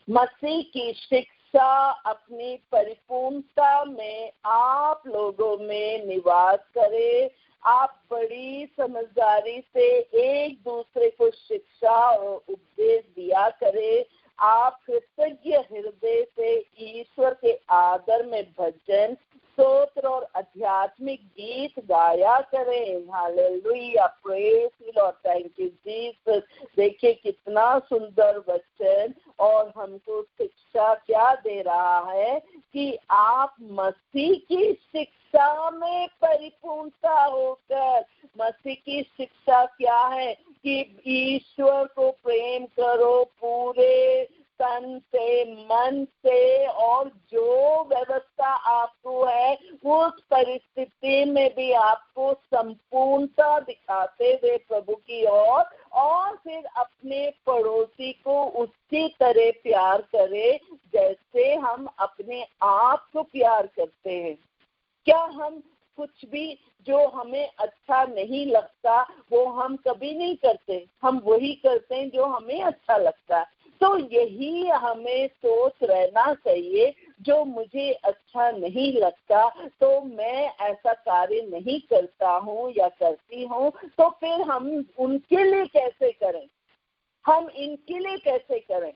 मसीह की शिक्षा अपनी परिपूर्णता में आप लोगों में निवास करे। आप बड़ी समझदारी से एक दूसरे को शिक्षा और उपदेश दिया करे। आप कृतज्ञ हृदय से ईश्वर के आदर में भजन, स्तोत्र और आध्यात्मिक गीत गाया करें। Hallelujah, praise the Lord, thank you Jesus. देखिए कितना सुंदर वचन, और हमको शिक्षा क्या दे रहा है कि आप मसीह की शिक्षा में परिपूर्णता होकर, मसीह की शिक्षा क्या है कि ईश्वर को प्रेम करो पूरे तन से, मन से, और जो व्यवस्था आपको है उस परिस्थिति में भी आपको संपूर्णता दिखाते हुए प्रभु की ओर, और फिर अपने पड़ोसी को उसी तरह प्यार करें जैसे हम अपने आप को प्यार करते हैं। क्या हम कुछ भी जो हमें अच्छा नहीं लगता वो हम कभी नहीं करते, हम वही करते हैं जो हमें अच्छा लगता है। तो यही हमें सोच रहना चाहिए, जो मुझे अच्छा नहीं लगता तो मैं ऐसा कार्य नहीं करता हूँ या करती हूँ, तो फिर हम उनके लिए कैसे करें, हम इनके लिए कैसे करें।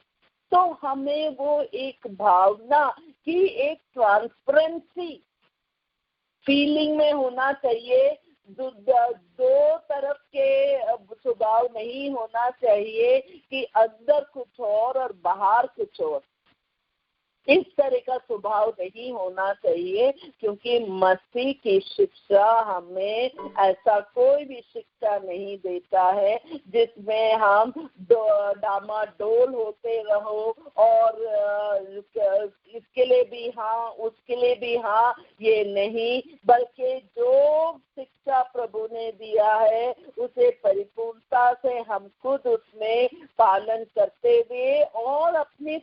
तो हमें वो एक भावना की एक ट्रांसपेरेंसी फीलिंग में होना चाहिए। दो तरफ के स्वभाव नहीं होना चाहिए कि अंदर कुछ और बाहर कुछ और, इस तरह का स्वभाव नहीं होना चाहिए, क्योंकि मसीह की शिक्षा हमें ऐसा कोई भी शिक्षा नहीं देता है जिसमें हम डामाडोल होते रहो और इसके लिए भी हाँ उसके लिए भी हाँ, ये नहीं, बल्कि जो शिक्षा प्रभु ने दिया है उसे परिपूर्णता से हम खुद उसमें पालन करते हुए और अपने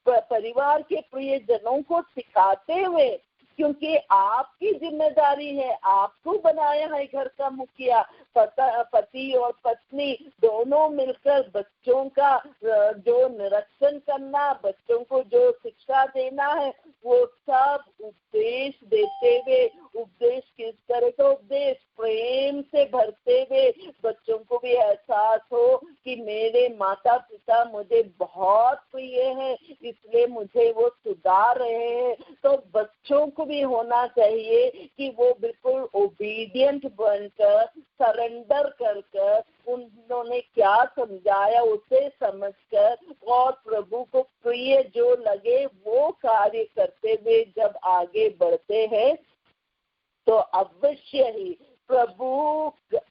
परिवार के प्रियजनों को सिखाते हुए, क्योंकि आपकी जिम्मेदारी है, आपको बनाया है घर का मुखिया, पति और पत्नी दोनों मिलकर बच्चों का जो निरीक्षण करना, बच्चों को जो शिक्षा देना है, वो सब उपदेश देते हुए, उपदेश किस तरह का उपदेश, प्रेम से भरते हुए, बच्चों को भी एहसास हो कि मेरे माता पिता मुझे बहुत प्रिय है, इसलिए मुझे वो सुधार रहे हैं। तो बच्चों को भी होना चाहिए कि वो बिल्कुल ओबीडियंट बनकर, सरेंडर कर उन्होंने क्या समझाया उसे समझकर और प्रभु को प्रिय जो लगे वो कार्य करते हुए जब आगे बढ़ते हैं, तो अवश्य ही प्रभु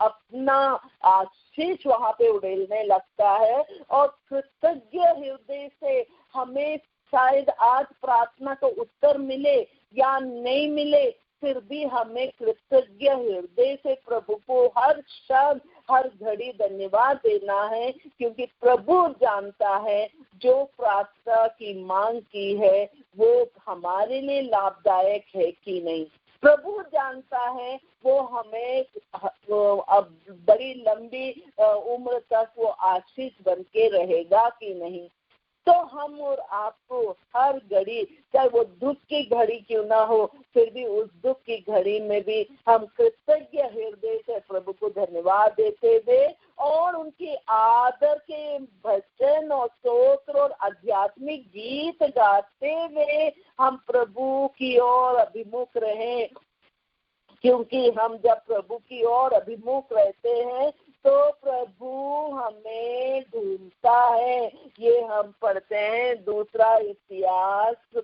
अपना आशीष वहां पे उड़ेलने लगता है। और कृतज्ञ हृदय से हमें शायद आज प्रार्थना का उत्तर मिले या नहीं मिले, फिर भी हमें कृतज्ञ हृदय से प्रभु को हर क्षण हर घड़ी धन्यवाद देना है, क्योंकि प्रभु जानता है जो प्रार्थना की मांग की है वो हमारे लिए लाभदायक है कि नहीं। प्रभु जानता है वो हमें अब बड़ी लंबी उम्र तक वो आशीष बन के रहेगा कि नहीं। तो हम और आपको हर घड़ी, चाहे वो दुख की घड़ी क्यों ना हो, फिर भी उस दुख की घड़ी में भी हम कृतज्ञ हृदय से प्रभु को धन्यवाद देते हुए और उनकी आदर के भजन और स्तोत्र और आध्यात्मिक गीत गाते हुए हम प्रभु की ओर अभिमुख रहें। क्योंकि हम जब प्रभु की ओर अभिमुख रहते हैं तो प्रभु हमें ढूंढता है। ये हम पढ़ते हैं दूसरा इतिहास 2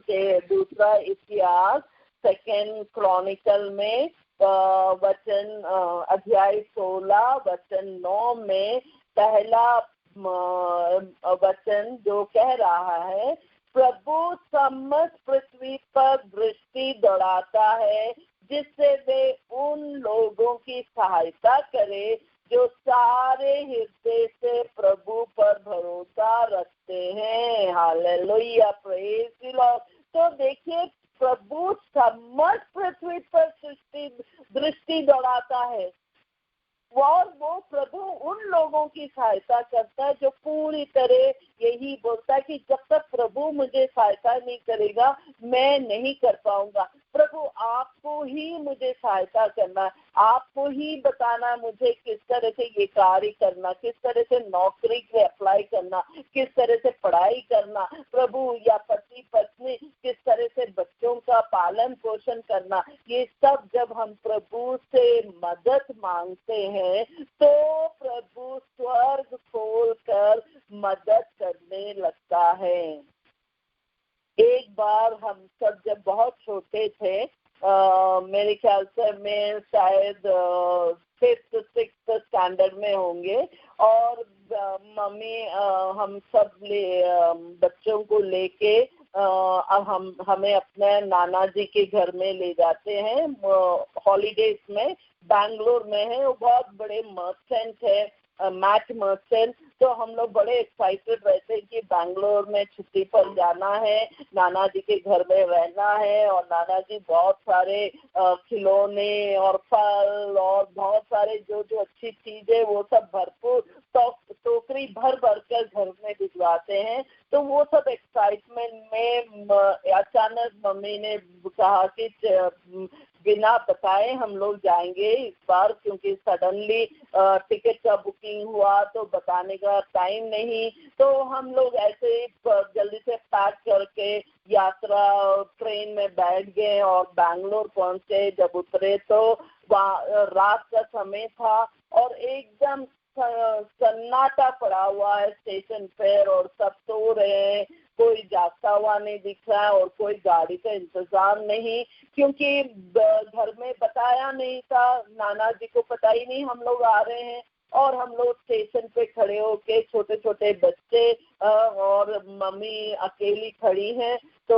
क्रॉनिकल में वचन अध्याय 16 वचन 9 में पहला वचन जो कह रहा है, प्रभु समस्त पृथ्वी पर दृष्टि दौड़ाता है जिससे वे उन लोगों की सहायता करे जो सारे हृदय से प्रभु पर भरोसा रखते हैं। Hallelujah, praise the Lord. तो देखिए, प्रभु समस्त पृथ्वी पर दृष्टि दौड़ाता है और वो प्रभु उन लोगों की सहायता करता है जो पूरी तरह यही बोलता है कि जब तक प्रभु मुझे सहायता नहीं करेगा मैं नहीं कर पाऊंगा। प्रभु आपको ही मुझे सहायता करना, आपको ही बताना मुझे किस तरह से ये कार्य करना, किस तरह से नौकरी के अप्लाई करना, किस तरह से पढ़ाई करना, प्रभु या पति पत्नी किस तरह से बच्चों का पालन पोषण करना। ये सब जब हम प्रभु से मदद मांगते हैं तो प्रभु स्वर्ग खोलकर मदद करने लगता है। एक बार हम सब जब बहुत छोटे थे, मेरे ख्याल से मैं शायद 5th 6th स्टैंडर्ड में होंगे, और मम्मी हम सब बच्चों को लेके अब हमें अपने नाना जी के घर में ले जाते हैं हॉलीडेज में। बैंगलोर में है, वो बहुत बड़े मर्चेंट है, मैट मर्चेंट। तो हम लोग बड़े एक्साइटेड रहते हैं कि बैंगलोर में छुट्टी पर जाना है, नाना जी के घर में रहना है, और नाना जी बहुत सारे खिलौने और फल और बहुत सारे जो अच्छी चीजें वो सब भरपूर टोकरी भर कर घर में भिजवाते हैं। तो वो सब एक्साइटमेंट में अचानक मम्मी ने कहा कि बिना बताए हम लोग जाएंगे इस बार, क्योंकि सडनली टिकट का बुकिंग हुआ तो बताने का टाइम नहीं। तो हम लोग ऐसे ही जल्दी से पैक करके यात्रा ट्रेन में बैठ गए और बैंगलोर पहुंचे। जब उतरे तो रात का समय था और एकदम सन्नाटा पड़ा हुआ है स्टेशन पर, और सब सो रहे हैं, कोई जागता हुआ नहीं दिख रहा है और कोई गाड़ी का इंतजाम नहीं, क्योंकि घर में बताया नहीं था, नाना जी को पता ही नहीं हम लोग आ रहे हैं। और हम लोग स्टेशन पे खड़े होके, छोटे छोटे बच्चे और मम्मी अकेली खड़ी हैं, तो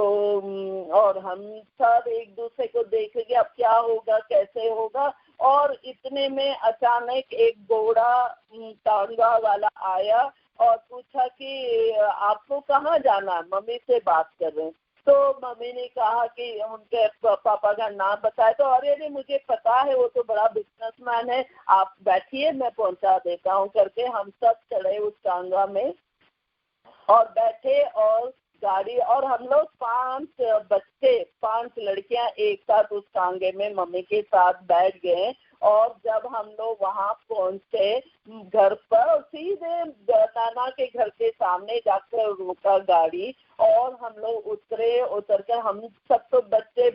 और हम सब एक दूसरे को देख के अब क्या होगा कैसे होगा। और इतने में अचानक एक घोड़ा टांगा वाला आया और पूछा कि आपको कहाँ जाना है, मम्मी से बात कर रहे हैं। तो मम्मी ने कहा कि उनके पापा का नाम बताया, तो अरे मुझे पता है, वो तो बड़ा बिजनेसमैन है, आप बैठिए मैं पहुंचा देता हूँ करके हम सब चढ़े उस टांगा में और बैठे और गाड़ी, और हम लोग 5 लड़कियां एक साथ उस टांगे में मम्मी के साथ बैठ गए। और जब हम लोग वहाँ पहुंचे घर पर, सीधे नाना के घर के सामने जाकर रुका गाड़ी, और हम लोग उतर कर हम सब तो बच्चे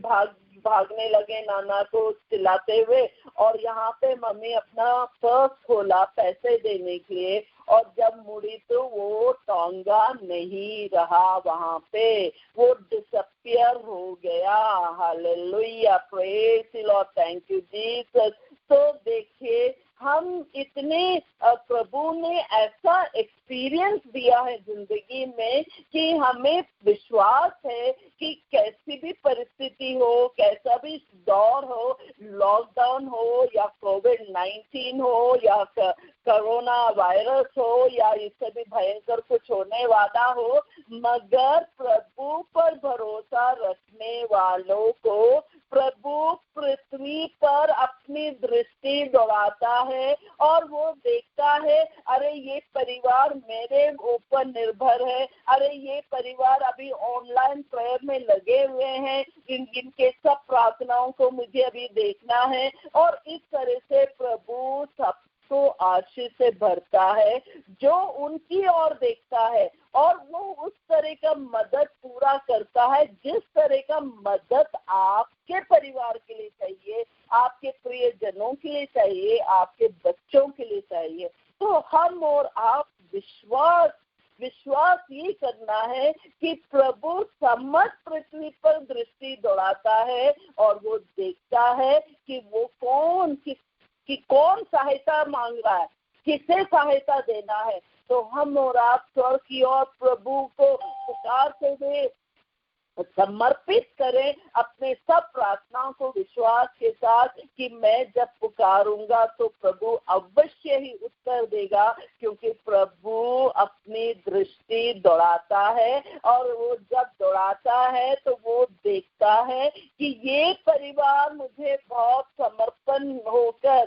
भागने लगे नाना को चिल्लाते हुए। और यहाँ पे मम्मी अपना पर्स खोला पैसे देने के लिए, और जब मुड़ी तो वो टांगा नहीं रहा वहाँ पे, वो डिसअपियर हो गया। Hallelujah, praise the Lord, thank you Jesus. तो देखिए, हम इतने प्रभु ने ऐसा एक्सपीरियंस दिया है जिंदगी में कि हमें विश्वास है कि कैसी भी परिस्थिति हो, कैसा भी दौर हो, लॉकडाउन हो या कोविड-19 हो या कोरोना वायरस हो या इससे भी भयंकर कुछ होने वाला हो, मगर प्रभु पर भरोसा रखने वालों को प्रभु पृथ्वी पर अपनी दृष्टि दौड़ाता है और वो देखता है, अरे ये परिवार मेरे ऊपर निर्भर है, अरे ये परिवार अभी ऑनलाइन प्रेयर में लगे हुए हैं, इनके सब प्रार्थनाओं को मुझे अभी देखना है। और इस तरह से प्रभु सबको आशीष से भरता है जो उनकी ओर देखता है, और वो उस तरह का मदद पूरा करता है जिस तरह का मदद आपके परिवार के लिए चाहिए, आपके प्रियजनों के लिए चाहिए, आपके बच्चों के लिए चाहिए। तो हम और आप विश्वास ये करना है कि प्रभु समस्त पृथ्वी पर दृष्टि दौड़ाता है और वो देखता है कि वो कौन सहायता मांग रहा है, किसे सहायता देना है। तो हम और आप स्वर्ग की ओर प्रभु को पुकारते हुए समर्पित करें अपने सब प्रार्थनाओं को विश्वास के साथ कि मैं जब पुकारूंगा तो प्रभु अवश्य ही उत्तर देगा, क्योंकि प्रभु अपनी दृष्टि दौड़ाता है और वो जब दौड़ाता है तो वो देखता है कि ये परिवार मुझे बहुत समर्पण होकर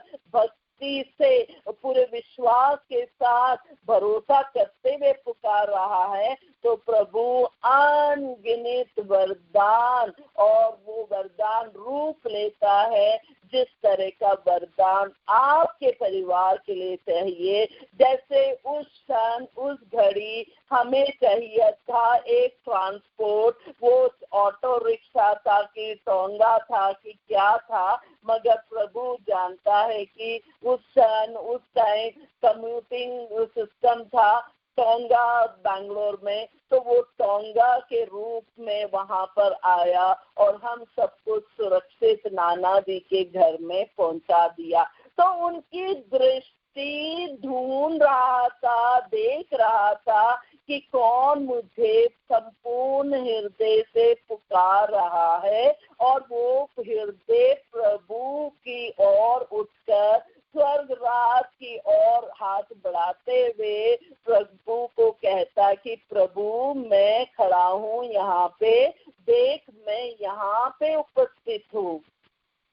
से पूरे विश्वास के साथ भरोसा करते हुए पुकार रहा है, तो प्रभु अनगिनत वरदान, और वो वरदान रूप लेता है जिस तरह का वरदान आपके परिवार के लिए चाहिए। जैसे उस क्षण उस घड़ी हमें चाहिए था एक ट्रांसपोर्ट, वो ऑटो रिक्शा था कि टोंगा था कि क्या था, मगर प्रभु जानता है कि उस क्षण उस टाइम कम्यूटिंग सिस्टम था टोंगा बेंगलोर में, तो वो टोंगा के रूप में वहां पर आया और हम सबको सुरक्षित नाना दी के घर में पहुंचा दिया। तो उनकी दृष्टि ढूंढ रहा था, देख रहा था कि कौन मुझे संपूर्ण हृदय से पुकार रहा है, और वो हृदय प्रभु की ओर उठकर स्वर्ग राज की ओर हाथ बढ़ाते हुए प्रभु को कहता कि प्रभु मैं खड़ा हूँ यहाँ पे, देख मैं यहाँ पे उपस्थित हूँ।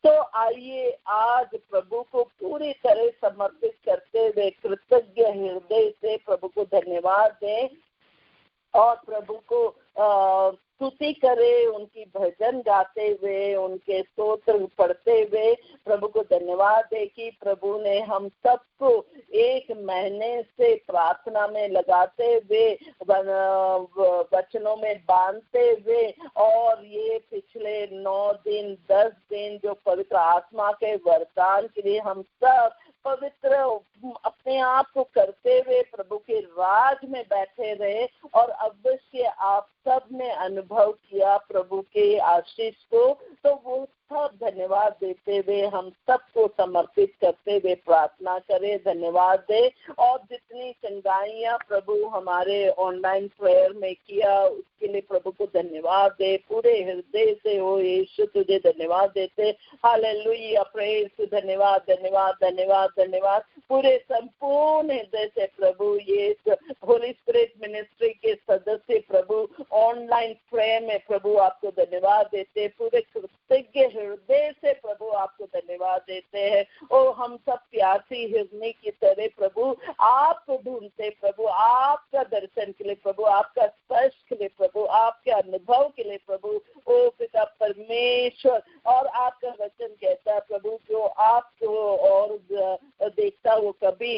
तो आइए आज प्रभु को पूरी तरह समर्पित करते हुए कृतज्ञ हृदय से प्रभु को धन्यवाद दें और प्रभु को स्तुति करे, उनकी भजन गाते हुए, उनके स्तोत्र पढ़ते हुए प्रभु को धन्यवाद दे कि प्रभु ने हम सबको एक महीने से प्रार्थना में लगाते हुए, वचनों में बांधते हुए, और ये पिछले 9 दिन 10 दिन जो पवित्र आत्मा के वरदान के लिए हम सब पवित्र अपने आप को करते हुए प्रभु के राज में बैठे रहे, और अवश्य आप सब ने अनुभव किया प्रभु के आशीष को। तो वो सब धन्यवाद देते हुए हम सबको समर्पित करते हुए प्रार्थना करें, धन्यवाद दे। और जितनी चंगाइयाँ प्रभु हमारे ऑनलाइन प्रेयर में किया उसके लिए प्रभु को धन्यवाद दे, पूरे हृदय से हो यीशु तुझे धन्यवाद देते। हालेलुया, प्रेज, धन्यवाद धन्यवाद धन्यवाद धन्यवाद पूरे संपूर्ण हृदय से प्रभु। ये होली स्पिरिट मिनिस्ट्री के सदस्य प्रभु ऑनलाइन प्रेयर में प्रभु आपको धन्यवाद देते, पूरे कृतज्ञ हृदय से प्रभु आपको धन्यवाद देते हैं। ओ हम सब प्यासी हिरनी की तरह प्रभु आपको ढूंढते प्रभु, आपका दर्शन के लिए प्रभु, आपका स्पर्श के लिए प्रभु, आपके अनुभव के लिए प्रभु। ओ पिता परमेश्वर, और आपका वचन कहता है प्रभु जो आपको और देखता वो कभी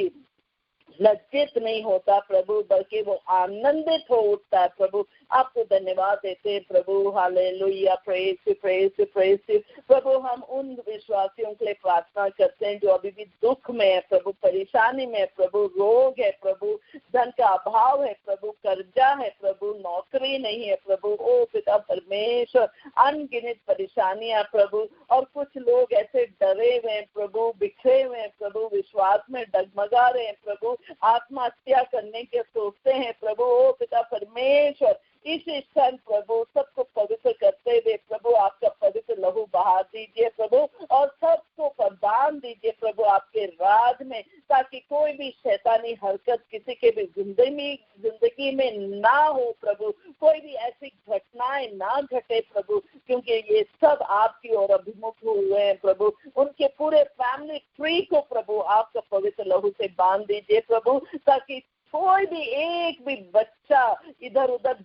लज्जित नहीं होता प्रभु, बल्कि वो आनंदित हो उठता है प्रभु। आपको धन्यवाद देते हैं प्रभु। Hallelujah, praise praise praise. प्रभु हम उन विश्वासियों के लिए प्रार्थना करते हैं जो अभी भी दुख में है प्रभु, परेशानी में है प्रभु, रोग है प्रभु, धन का अभाव है प्रभु, कर्जा है प्रभु, नौकरी नहीं है प्रभु। ओ पिता परमेश्वर, अनगिनत परेशानियां प्रभु, और कुछ लोग ऐसे डरे हुए हैं प्रभु, बिखरे हुए हैं प्रभु, विश्वास में डगमगा रहे हैं प्रभु, आत्महत्या करने के सोचते हैं प्रभु। ओ पिता परमेश्वर, इस क्षण प्रभु सबको पवित्र करते हुए प्रभु आपका पवित्र लहू बहा दीजिए प्रभु, और सबको प्रदान दीजिए प्रभु आपके राज में, ताकि कोई भी शैतानी हरकत किसी के भी जिंदगी में ना हो प्रभु, कोई भी ऐसी घटनाएं ना घटे प्रभु, क्योंकि ये सब आपकी ओर अभिमुख हुए हैं प्रभु। उनके पूरे फैमिली ट्री को प्रभु आपका पवित्र लहू से बांध दीजिए प्रभु, ताकि कोई भी एक भी बच्चा इधर उधर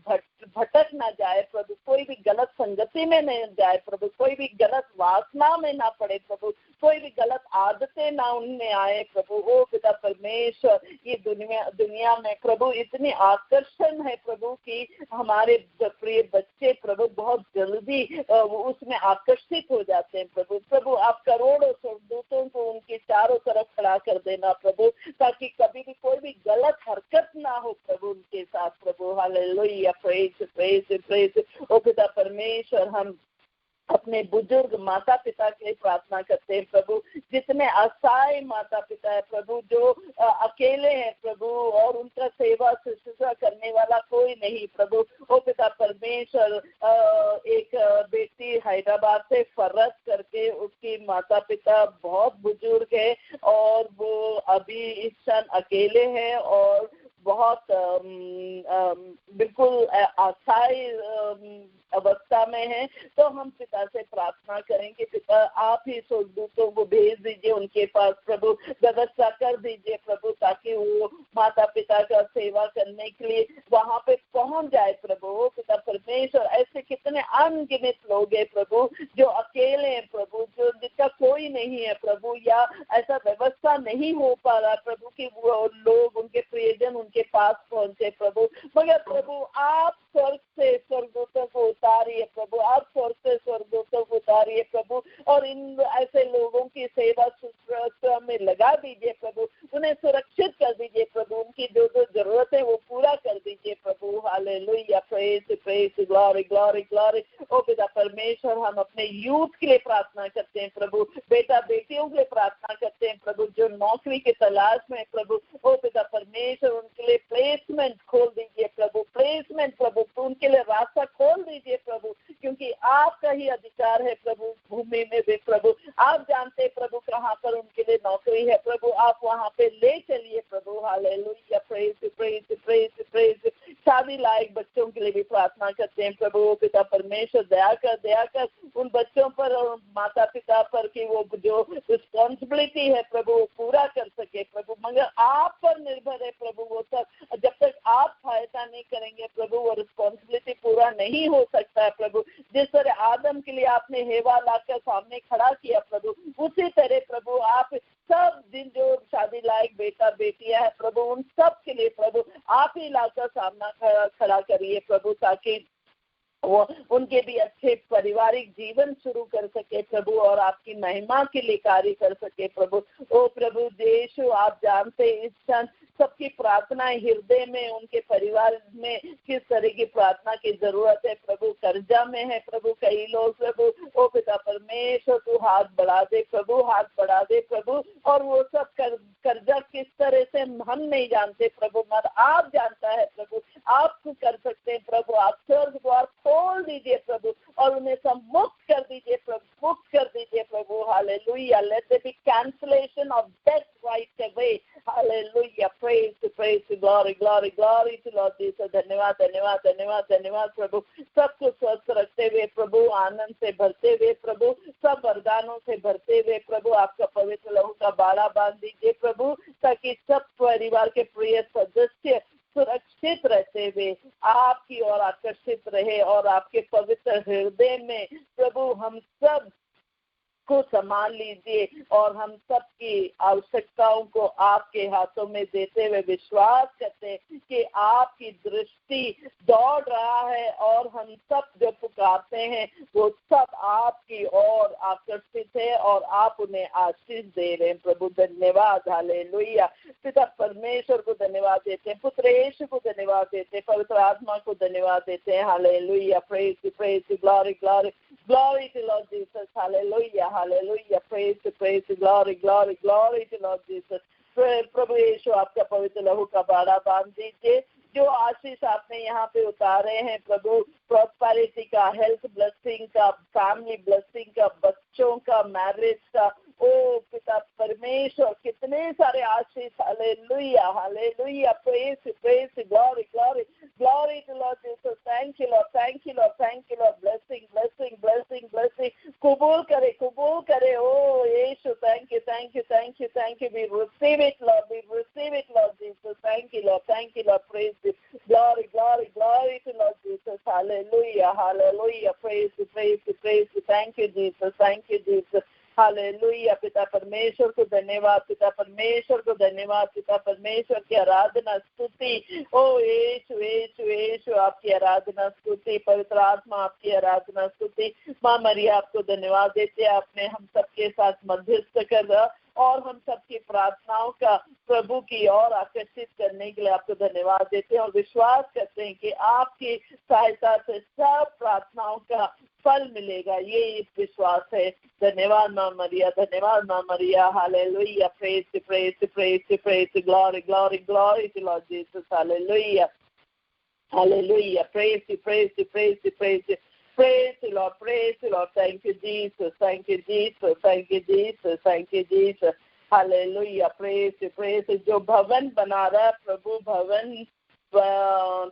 भटक ना जाए प्रभु, कोई भी गलत संगति में नहीं जाए प्रभु, कोई भी गलत वासना में ना पड़े प्रभु, कोई भी गलत आदतें ना उनमें आए प्रभु। ओ पिता परमेश्वर, ये दुनिया में प्रभु इतनी आकर्षण है प्रभु कि हमारे प्रिय बच्चे प्रभु बहुत जल्दी उसमें आकर्षित हो जाते हैं प्रभु। प्रभु आप करोड़ों स्वर्गदूतों को उनके चारों तरफ खड़ा कर देना प्रभु, ताकि कभी भी कोई भी गलत हरकत ना हो प्रभु उनके साथ प्रभु। Hallelujah, praise praise praise. ओ पिता परमेश्वर, हम अपने बुजुर्ग माता पिता के लिए प्रार्थना करते हैं प्रभु, जितने असहाय माता पिता है प्रभु, जो अकेले हैं प्रभु, और उनका सेवा शुश्रूषा करने वाला कोई नहीं प्रभु। ओ पिता परमेश्वर, एक बेटी हैदराबाद से फर्रत करके, उसकी माता पिता बहुत बुजुर्ग है और वो अभी इस क्षण अकेले हैं और बहुत बिल्कुल असहाय अवस्था में है। तो हम पिता से प्रार्थना करेंगे, पिता आप ही स्वर्गदूतों को भेज दीजिए उनके पास प्रभु, व्यवस्था कर दीजिए प्रभु, ताकि वो माता पिता का सेवा करने के लिए वहां पे पहुंच जाए प्रभु। पिता परमेश्वर, ऐसे कितने अनगिनत लोग हैं प्रभु जो अकेले हैं प्रभु, जो जिसका कोई नहीं है प्रभु, या ऐसा व्यवस्था नहीं हो पा रहा प्रभु कि वो लोग, उनके प्रियजन उनके पास पहुंचे प्रभु। मगर प्रभु आप स्वर्ग से स्वर्गदूतों को उतारिए प्रभु, आप स्वर्ग से स्वर्गदूतों को उतारिए प्रभु, और इन ऐसे लोगों की सेवा शुश्रूषा में लगा दीजिए प्रभु, उन्हें सुरक्षित कर दीजिए प्रभु, उनकी जो जो जरूरत है वो पूरा कर दीजिए प्रभु। Hallelujah, praise praise, glory glory glory. ओ पिता परमेश्वर, हम अपने यूथ के लिए प्रार्थना करते हैं प्रभु, बेटा बेटियों के लिए प्रार्थना करते हैं प्रभु, जो नौकरी की तलाश में प्रभु। ओ पिता परमेश्वर, उनके लिए प्लेसमेंट खोल दीजिए प्रभु, प्लेसमेंट प्रभु, तो उनके लिए रास्ता खोल दीजिए प्रभु, क्योंकि आपका ही अधिकार है प्रभु भूमि में भी प्रभु। आप जानते हैं प्रभु कहाँ पर उनके लिए नौकरी है प्रभु, आप वहाँ पे ले चलिए प्रभु। Hallelujah, praise praise praise praise. शादी लायक बच्चों के लिए भी प्रार्थना करते हैं प्रभु। पिता परमेश्वर, दया कर उन बच्चों पर और माता पिता पर कि वो जो रिस्पॉन्सिबिलिटी है प्रभु वो पूरा कर सके प्रभु, मगर आप पर निर्भर है प्रभु। वो सब जब तक आप सहायता नहीं करेंगे प्रभु, वो रिस्पॉन्सिबिलिटी पूरा नहीं हो सकता है प्रभु। जिस तरह आदम के लिए आपने हेवा लाकर सामने खड़ा किया प्रभु, उसी तरह प्रभु आप सब दिन जो शादी लायक बेटा बेटियां है प्रभु, उन सब के लिए प्रभु आप ही लाकर सामना खड़ा करिए प्रभु, ताकि वो उनके भी अच्छे पारिवारिक जीवन शुरू कर सके प्रभु, और आपकी महिमा के लिए कार्य कर सके प्रभु। ओ प्रभु यीशु, आप जानते इस क्षण सबकी प्रार्थनाएं हृदय में, उनके परिवार में किस तरह की प्रार्थना की जरूरत है प्रभु। कर्जा में है प्रभु कई लोग प्रभु। ओ पिता परमेश्वर, तू हाथ बढ़ा दे प्रभु, हाथ बढ़ा दे प्रभु, और वो सब कर्जा किस तरह से हम नहीं जानते प्रभु, मगर आप जानता है प्रभु, आप कर सकते हैं प्रभु। आप स्वर्ग द्वार खोल दीजिए प्रभु, और उन्हें सब मुक्त कर दीजिए प्रभु, मुक्त कर दीजिए प्रभु। Hallelujah, let there be cancellation of death right away. Hallelujah, praise praise, glory glory glory to Lord Jesus. धन्यवाद धन्यवाद धन्यवाद धन्यवाद प्रभु, सबको स्वस्थ रखते हुए प्रभु, आनंद से भरते हुए प्रभु, सब वरदानों से भरते हुए प्रभु, आपका पवित्र लहू का बाड़ा बांध दीजिए प्रभु, ताकि सब परिवार के प्रिय सदस्य सुरक्षित रहते हुए आपकी ओर आकर्षित रहे, और आपके पवित्र हृदय में प्रभु हम सब को संभाल लीजिए और हम सबकी आवश्यकताओं को आपके हाथों में देते हुए विश्वास करते हैं कि आपकी दृष्टि दौड़ रहा है और हम सब जो पुकारते हैं वो सब आपकी ओर आकर्षित है और आप उन्हें आशीष दे रहे हैं। प्रभु धन्यवाद, हालेलुया। पिता परमेश्वर को धन्यवाद देते हैं, पुत्र यीशु को धन्यवाद देते हैं, पवित्र आत्मा को धन्यवाद देते हैं। Hallelujah, praise praise glory glory glory to Lord Jesus. Hallelujah hallelujah, praise praise glory glory glory to Lord Jesus. प्रभु यीशु आपका पवित्र लहू का बाड़ा बांध दीजिए। जो आशीष आपने यहाँ पे उतारे हैं प्रभु, प्रॉस्पेरिटी का, हेल्थ ब्लेसिंग का, फैमिली ब्लेसिंग का, बच्चों का, मैरिज का, ओ पिता परमेश्वर कितने सारे आशीष। Hallelujah hallelujah, praise praise glory glory glory to Lord Jesus. Thank you Lord, thank you Lord, thank you Lord. Blessing blessing blessing blessing कबूल करे ओ यीशु। Thank you thank you thank you thank you. We receive it Lord, we receive it Lord Jesus. Thank you Lord, praise glory glory glory to Lord Jesus. Hallelujah hallelujah, praise. Thank you Jesus. Hallelujah. पिता परमेश्वर को धन्यवाद, पिता परमेश्वर को धन्यवाद, पिता परमेश्वर की आराधना स्तुति। ओ यीशु यीशु यीशु आपकी आराधना स्तुति, पवित्र आत्मा आपकी आराधना स्तुति। माँ मरिया आपको धन्यवाद देते हैं, आपने हम सबके साथ मध्यस्थ कर रहा और हम सबकी प्रार्थनाओं का प्रभु की ओर आकर्षित करने के लिए आपको धन्यवाद देते हैं और विश्वास करते हैं कि आपकी सहायता से सब प्रार्थनाओं का फल मिलेगा, ये इस विश्वास है। धन्यवाद माँ मरिया, धन्यवाद माँ मरिया। Hallelujah, praise praise praise praise glory glory glory to Lord Jesus. Hallelujah hallelujah, praise praise praise praise Praise the Lord, praise the Lord. Thank you, Jesus. Thank you, Jesus. Thank you, Jesus. Thank you, Jesus. Hallelujah. Praise. जो भवन बना रहा है प्रभु, भवन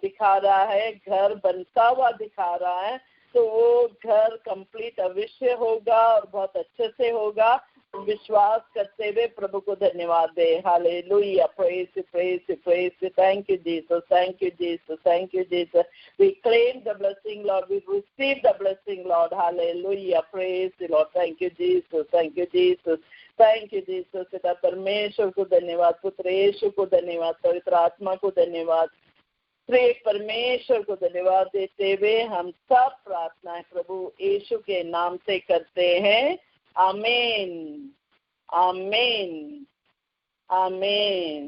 दिखा रहा है, घर बनता हुआ दिखा रहा है, तो वो घर कंप्लीट अवश्य होगा और बहुत अच्छे से होगा। विश्वास करते हुए प्रभु को धन्यवाद दे। Hallelujah, praise. Thank you Jesus, thank you Jesus, thank you Jesus. We claim the blessing Lord, we receive the blessing Lord. Hallelujah, praise the Lord. Thank you Jesus, thank you Jesus, thank you Jesus. पिता परमेश्वर को धन्यवाद, पुत्र यीशु को धन्यवाद, पवित्र आत्मा को धन्यवाद, परमेश्वर को धन्यवाद देते हुए हम सब प्रार्थनाएं प्रभु यीशु के नाम से करते हैं। आमीन आमीन आमीन।